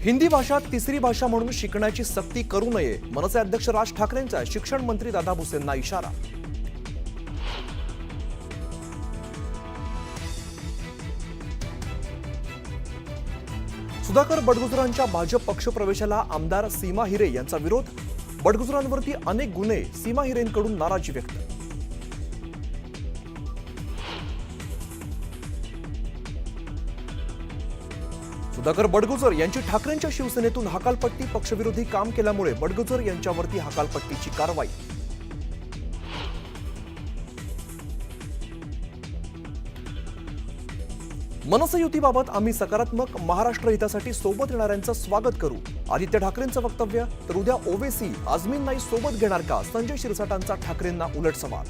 हिंदी भाषा तिसरी भाषा म्हणून शिकण्याची सक्ती करू नये, मनसे अध्यक्ष राज ठाकरेंचा शिक्षण मंत्री दादा भुसेंना इशारा. सुधाकर बडगुजरांच्या भाजप पक्षप्रवेशाला आमदार सीमा हिरे यांचा विरोध. बडगुजरांवरती अनेक गुन्हे, सीमा हिरेंकडून नाराजी व्यक्त. सुधाकर बडगुजर यांची ठाकरेंच्या शिवसेनेतून हकालपट्टी. पक्षविरोधी काम केल्यामुळे बडगुजर यांच्यावरती हकालपट्टीची कारवाई. मनसे युतीबाबत आम्ही सकारात्मक, महाराष्ट्र हितासाठी सोबत येणाऱ्यांचं स्वागत करू. आदित्य ठाकरेंचं वक्तव्य. तर उद्या ओवेसी आझमीन नाही सोबत घेणार का, संजय शिरसाटांचा ठाकरेंना उलट सवाल.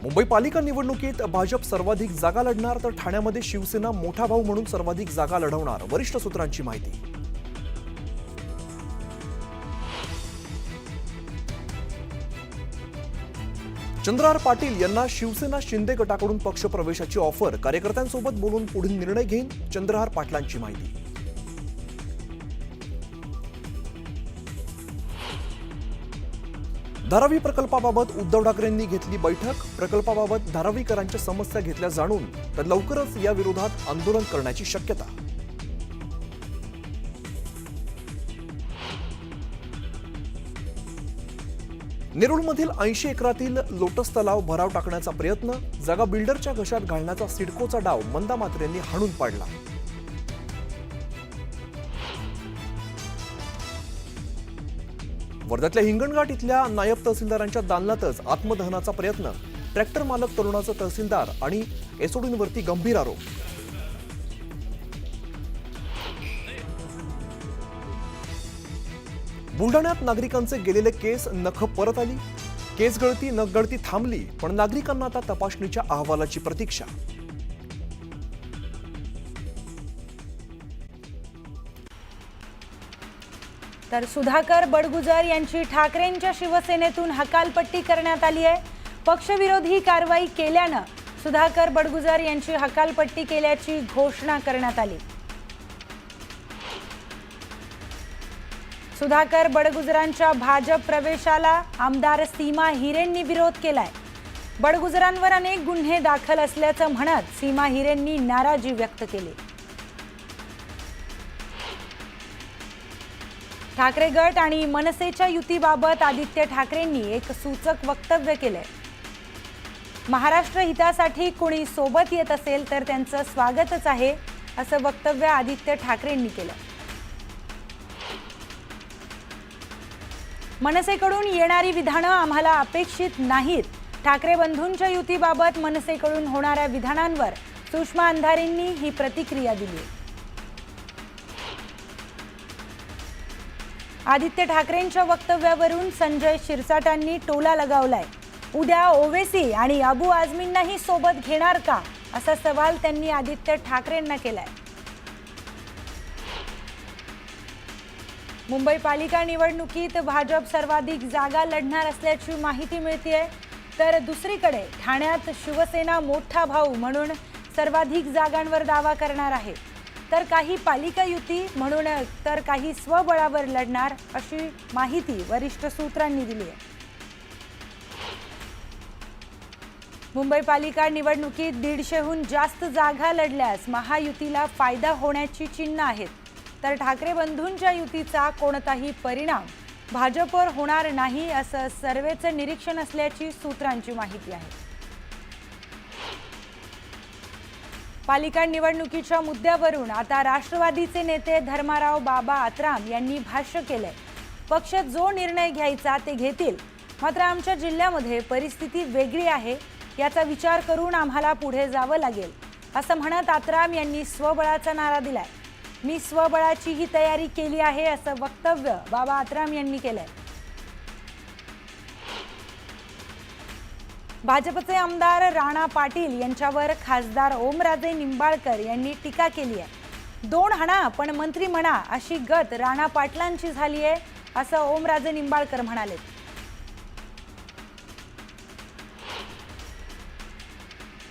मुंबई पालिका निवडणुकीत भाजप सर्वाधिक जागा लढणार, तर ठाण्यामध्ये शिवसेना मोठा भाऊ म्हणून सर्वाधिक जागा लढवणार, वरिष्ठ सूत्रांची माहिती. चंद्रहार पाटील यांना शिवसेना शिंदे गटाकडून पक्षप्रवेशाची ऑफर. कार्यकर्त्यांसोबत बोलून पुढील निर्णय घेईन, चंद्रहार पाटलांची माहिती. धारावी प्रकल्पाबाबत उद्धव ठाकरेंनी घेतली बैठक. प्रकल्पाबाबत धारावीकरांच्या समस्या घेतल्या जाणून, तर लवकरच या विरोधात आंदोलन करण्याची शक्यता. नेरूळमधील 80 एकरातील लोटस तलाव भराव टाकण्याचा प्रयत्न. जागा बिल्डरच्या घशात घालण्याचा सिडकोचा डाव मंदा म्हात्रेंनी हाणून पाडला. वर्ध्यातल्या हिंगणघाट इथल्या नायब तहसीलदारांच्या दालनातच आत्मदहनाचा प्रयत्न. ट्रॅक्टर मालक तरुणाचा तहसीलदार आणि एसओडींवरती गंभीर आरोप. बुलढाण्यात नागरिकांचे गेलेले केस नख परत आली. केस गळती नख गळती थांबली, पण नागरिकांना आता तपासणीच्या अहवालाची प्रतीक्षा. तर सुधाकर बडगुजर यांची ठाकरेंच्या शिवसेनेतून हकालपट्टी करण्यात आली आहे. पक्षविरोधी कारवाई केल्यानं सुधाकर बडगुजर यांची हकालपट्टी केल्याची घोषणा करण्यात आली. सुधाकर बडगुजरांच्या भाजप प्रवेशाला आमदार सीमा हिरेंनी विरोध केलाय. बडगुजरांवर अनेक गुन्हे दाखल असल्याचं म्हणत सीमा हिरेंनी नाराजी व्यक्त केली. ठाकरे गट आणि मनसेच्या युतीबाबत आदित्य ठाकरेंनी एक सूचक वक्तव्य केलंय. महाराष्ट्र हितासाठी कोणी सोबत येत असेल तर त्यांचं स्वागतच आहे, असं वक्तव्य आदित्य ठाकरेंनी केलं. मनसेकडून येणारी विधानं आम्हाला अपेक्षित नाहीत. ठाकरे बंधूंच्या युतीबाबत मनसेकडून होणाऱ्या विधानांवर सुषमा अंधारेंनी ही प्रतिक्रिया दिली. आदित्य ठाकरेंच्या वक्तव्यावरून संजय शिरसाटांनी टोला लगावलाय. उद्या ओवेसी आणि अबू आझमींनाही सोबत घेणार का, असा सवाल त्यांनी आदित्य ठाकरेंना केलाय. मुंबई पालिका निवडणुकीत भाजप सर्वाधिक जागा लढणार असल्याची माहिती मिळतेय. तर दुसरीकडे ठाण्यात शिवसेना मोठा भाऊ म्हणून सर्वाधिक जागांवर दावा करणार आहे. तर काही पालिका युती म्हणून तर काही स्वबळावर लढणार, अशी माहिती वरिष्ठ सूत्रांनी दिली आहे. मुंबई पालिका निवडणुकीत 150हून जास्त जागा लढल्यास महायुतीला फायदा होण्याची चिन्ह आहेत. तर ठाकरे बंधूंच्या युतीचा कोणताही परिणाम भाजपवर होणार नाही, असं सर्वेचं निरीक्षण असल्याची सूत्रांची माहिती आहे. पालिका निवडणुकीच्या मुद्द्यावरून आता राष्ट्रवादीचे नेते धर्माराव बाबा आत्राम यांनी भाष्य केलंय. पक्ष जो निर्णय घ्यायचा ते घेतील, मात्र आमच्या जिल्ह्यामध्ये परिस्थिती वेगळी आहे, याचा विचार करून आम्हाला पुढे जावं लागेल, असं म्हणत आत्राम यांनी स्वबळाचा नारा दिलाय. मी स्वबळाची ही तयारी केली आहे, असं वक्तव्य बाबा आत्राम यांनी केलंय. भाजपचे आमदार राणा पाटील यांच्यावर खासदार ओमराजे निंबाळकर यांनी टीका केली आहे. 2 हाणा पण मंत्री म्हणा अशी गत राणा पाटलांची झाली आहे, असं ओमराजे निंबाळकर म्हणाले.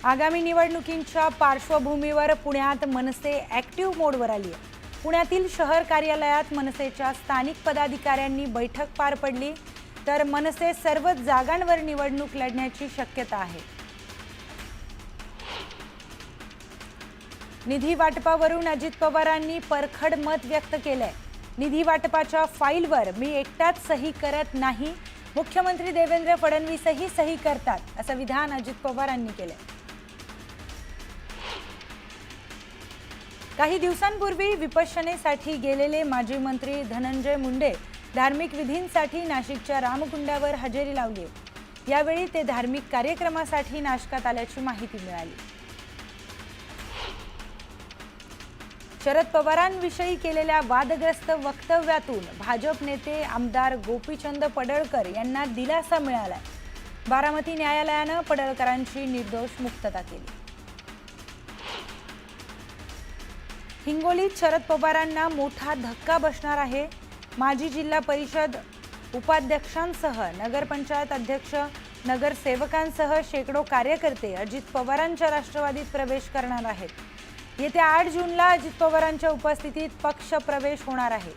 आगामी निवडणुकींच्या पार्श्वभूमीवर पुण्यात मनसे ॲक्टिव्ह मोडवर आली आहे. पुण्यातील शहर कार्यालयात मनसेच्या स्थानिक पदाधिकाऱ्यांनी बैठक पार पडली, तर मनसे सर्वच जागांवर निवडणूक लढण्याची शक्यता आहे. निधी वाटपावरून अजित पवारांनी परखड मत व्यक्त केलंय. निधी वाटपाच्या फाईलवर मी एकटाच सही करत नाही, मुख्यमंत्री देवेंद्र फडणवीसही सही करतात, असं विधान अजित पवारांनी केलंय. काही दिवसांपूर्वी विपश्यनेसाठी गेलेले माजी मंत्री धनंजय मुंडे धार्मिक विधींसाठी नाशिकच्या रामकुंडावर हजेरी लावली. यावेळी ते धार्मिक कार्यक्रमासाठी नाशकात आल्याची माहिती मिळाली. शरद पवारांविषयी केलेल्या वादग्रस्त वक्तव्यातून भाजप नेते आमदार गोपीचंद पडळकर यांना दिलासा मिळाला. बारामती न्यायालयानं पडळकरांची निर्दोष मुक्तता केली. हिंगोलीत शरद पवारांना मोठा धक्का बसणार आहे. माजी जिल्हा परिषद उपाध्यक्षांसह नगरपंचायत अध्यक्ष, नगरसेवकांसह शेकडो कार्यकर्ते अजित पवारांच्या राष्ट्रवादीत प्रवेश करणार आहेत. येत्या 8 जूनला अजित पवारांच्या उपस्थितीत पक्ष प्रवेश होणार आहे.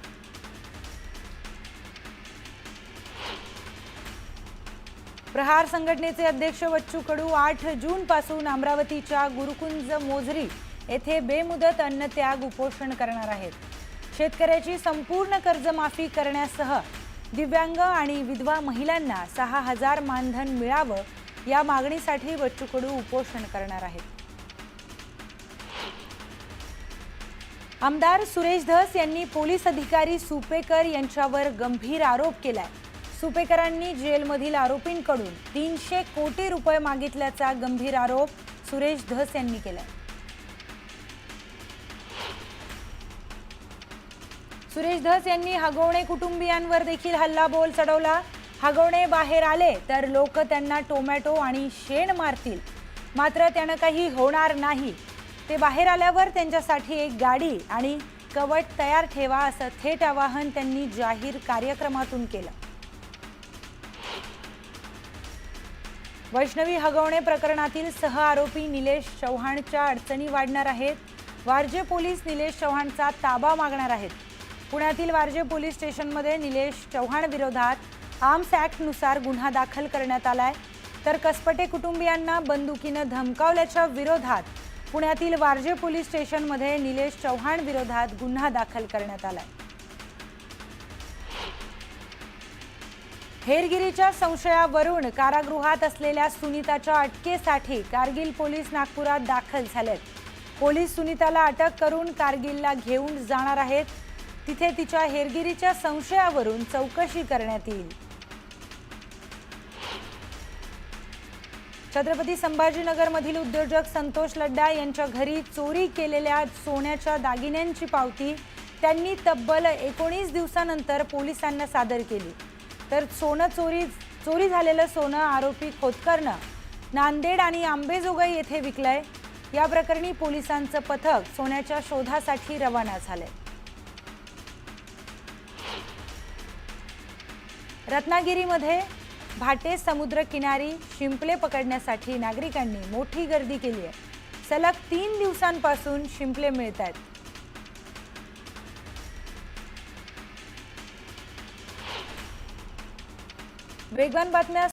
प्रहार संघटनेचे अध्यक्ष बच्चू कडू 8 जून पासून अमरावतीच्या गुरुकुंज मोझरी येथे बेमुदत अन्नत्याग उपोषण करणार आहेत. शेतकऱ्याची संपूर्ण कर्जमाफी करण्यासह दिव्यांग आणि विधवा महिलांना 6,000 मानधन मिळावं या मागणीसाठी बच्चू कडू उपोषण करणार आहेत. आमदार सुरेश धस यांनी पोलीस अधिकारी सुपेकर यांच्यावर गंभीर आरोप केलाय. सुपेकरांनी जेलमधील आरोपींकडून 300 कोटी रुपये मागितल्याचा गंभीर आरोप सुरेश धस यांनी केलाय. सुरेश धस यांनी हगवणे कुटुंबियांवर देखील हल्लाबोल चढवला. हगवणे बाहेर आले तर लोक त्यांना टोमॅटो आणि शेण मारतील, मात्र त्यानं काही होणार नाही. ते बाहेर आल्यावर त्यांच्यासाठी एक गाडी आणि कवच तयार ठेवा, असं थेट आवाहन त्यांनी जाहीर कार्यक्रमातून केलं. वैष्णवी हगवणे प्रकरणातील सहआरोपी निलेश चव्हाणच्या अडचणी वाढणार आहेत. वारजे पोलीस निलेश चव्हाणचा ताबा मागणार आहेत. पुण्यातील वारजे पोलीस स्टेशनमध्ये निलेश चव्हाण विरोधात आर्म्स ॲक्टनुसार गुन्हा दाखल करण्यात आलाय. तर कसपटे कुटुंबियांना बंदुकीनं धमकावल्याच्या विरोधात पुण्यातील वारजे पोलीस स्टेशनमध्ये निलेश चव्हाण विरोधात गुन्हा दाखल करण्यात आलाय. हेरगिरीच्या संशयावरून कारागृहात असलेल्या सुनीताच्या अटकेसाठी कारगिल पोलीस नागपुरात दाखल झालेत. पोलीस सुनीताला अटक करून कारगिलला घेऊन जाणार आहेत. तिथे तिच्या हेरगिरीच्या संशयावरून चौकशी करण्यात येईल. छत्रपती संभाजीनगरमधील उद्योजक संतोष लड्डा यांच्या घरी चोरी केलेल्या सोन्याच्या दागिन्यांची पावती त्यांनी तब्बल 19 दिवसानंतर पोलिसांना सादर केली. तर चोरी झालेलं सोनं आरोपी खोतकरनं नांदेड आणि अंबेजोगाई येथे विकलंय. या प्रकरणी पोलिसांचं पथक सोन्याच्या शोधासाठी रवाना झालंय. रत्नागिरीमध्ये भाटे समुद्र किनारी शिंपले पकडण्यासाठी नागरिकांनी मोठी गर्दी केली आहे. सलग 3 दिवसांपासून शिंपले मिळत आहेत. वेगवान बातम्या